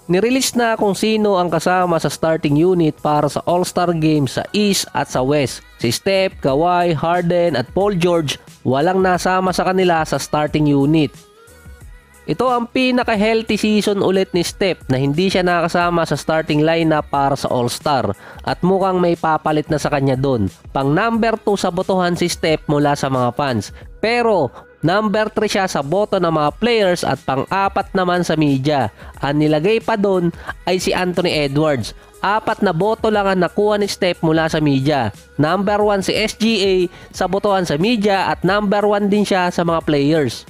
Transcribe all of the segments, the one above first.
Nirelease na kung sino ang kasama sa starting unit para sa All-Star Game sa East at sa West. Si Steph, Kawhi, Harden at Paul George walang nasama sa kanila sa starting unit. Ito ang pinaka-healthy season ulit ni Steph na hindi siya nakasama sa starting lineup para sa All-Star at mukhang may papalit na sa kanya doon. Pang number 2 sa botohan si Steph mula sa mga fans. Pero number 3 siya sa boto ng mga players at pang-4 naman sa media. Ang nilagay pa doon ay si Anthony Edwards. 4 na boto lang ang nakuha ni Steph mula sa media. Number 1 si SGA sa botohan sa media at number 1 din siya sa mga players.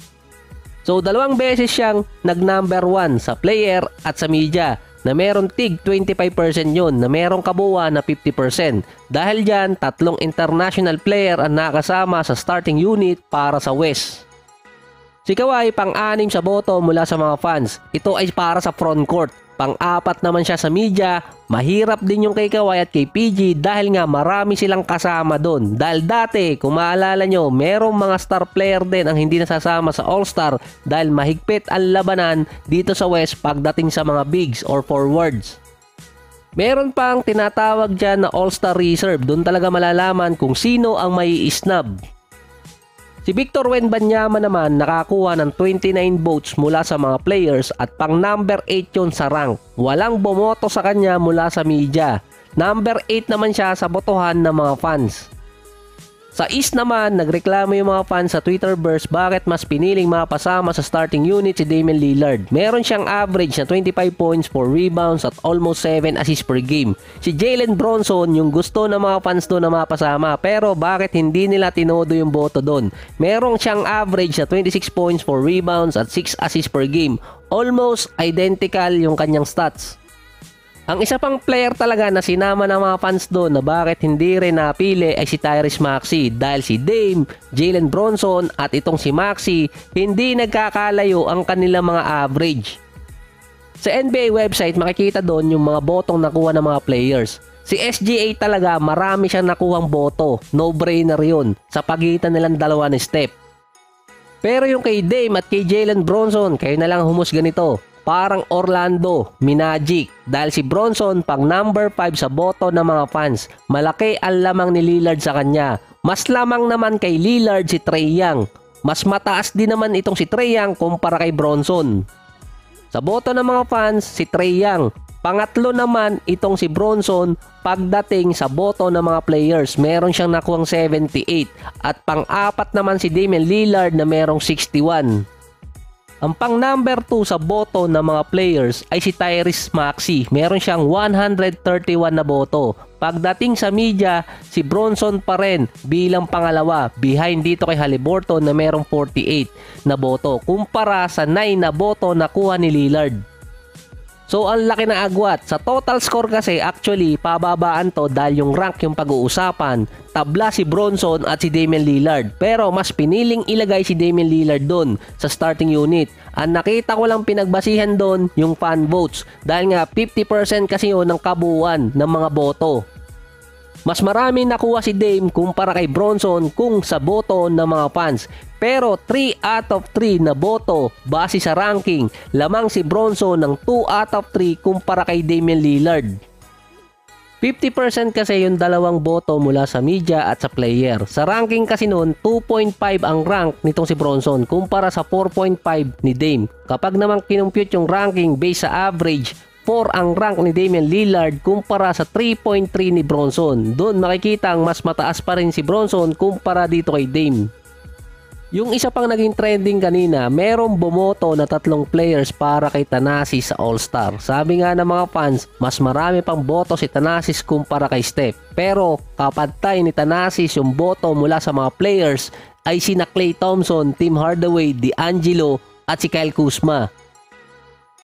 So 2 beses siyang nag-number 1 sa player at sa media na meron tig 25% yun, na merong kabuuan na 50%. Dahil dyan, 3 international player ang nakasama sa starting unit para sa West. Si Kawhi pang-6 sa boto mula sa mga fans. Ito ay para sa front court. Pang-4 naman siya sa media. Mahirap din yung kay Kawhi at kay PG dahil nga marami silang kasama doon. Dahil dati, kung maalala nyo, merong mga star player din ang hindi nasasama sa All-Star dahil mahigpit ang labanan dito sa West pagdating sa mga bigs or forwards. Meron pang tinatawag dyan na All-Star Reserve. Doon talaga malalaman kung sino ang may snub. Si Victor Wembanyama naman nakakuha ng 29 votes mula sa mga players at pang number 8 yun sa rank. Walang bumoto sa kanya mula sa media. Number 8 naman siya sa botohan ng mga fans. Sa East naman, nagreklamo yung mga fans sa Twitterverse bakit mas piniling mapasama sa starting unit si Damian Lillard. Meron siyang average na 25 points, 4 rebounds at almost 7 assists per game. Si Jalen Bronson yung gusto ng mga fans doon na mapasama, pero bakit hindi nila tinodo yung boto doon? Meron siyang average na 26 points, 4 rebounds at 6 assists per game. Almost identical yung kanyang stats. Ang isa pang player talaga na sinama ng mga fans doon na bakit hindi rin napili ay si Tyrese Maxey dahil si Dame, Jalen Bronson at itong si Maxey hindi nagkakalayo ang kanilang mga average. Sa NBA website makikita doon yung mga botong nakuha ng mga players. Si SGA talaga marami siyang nakuhang boto, no-brainer yun sa pagitan nilang dalawa ni Steph. Pero yung kay Dame at kay Jalen Bronson, kayo na lang humusga nito. Parang Orlando, Magic dahil si Bronson pang number 5 sa boto ng mga fans. Malaki ang lamang ni Lillard sa kanya. Mas lamang naman kay Lillard si Trae Young. Mas mataas din naman itong si Trae Young kumpara kay Bronson. Sa boto ng mga fans, si Trae Young. Pangatlo naman itong si Bronson pagdating sa boto ng mga players. Meron siyang nakuhang 78 at pang-4 naman si Damian Lillard na merong 61. Ang pang number 2 sa boto ng mga players ay si Tyrese Maxey. Meron siyang 131 na boto. Pagdating sa media, si Bronson pa rin bilang pangalawa. Behind dito kay Haliburton na merong 48 na boto. Kumpara sa 9 na boto na kuha ni Lillard. So ang laki na agwat. Sa total score kasi actually pababaan to dahil yung rank yung pag-uusapan. Tabla si Bronson at si Damian Lillard. Pero mas piniling ilagay si Damian Lillard doon sa starting unit. Ang nakita ko lang pinagbasihan doon yung fan votes. Dahil nga 50% kasi yun ng kabuuan ng mga boto. Mas marami nakuha si Dame kumpara kay Bronson kung sa boto ng mga fans. Pero 3 out of 3 na boto base sa ranking, lamang si Bronson ng 2 out of 3 kumpara kay Damian Lillard. 50% kasi yung dalawang boto mula sa media at sa player. Sa ranking kasi noon, 2.5 ang rank nitong si Bronson kumpara sa 4.5 ni Dame. Kapag naman kinumpute yung ranking based sa average, 4 ang rank ni Damian Lillard kumpara sa 3.3 ni Bronson. Doon makikita ang mas mataas pa rin si Bronson kumpara dito kay Dame. Yung isa pang naging trending kanina, merong bumoto na 3 players para kay Thanasis sa All-Star. Sabi nga ng mga fans, mas marami pang boto si Thanasis kumpara kay Steph. Pero kapantay ni Thanasis yung boto mula sa mga players ay sina Klay Thompson, Tim Hardaway, D'Angelo at si Kyle Kuzma.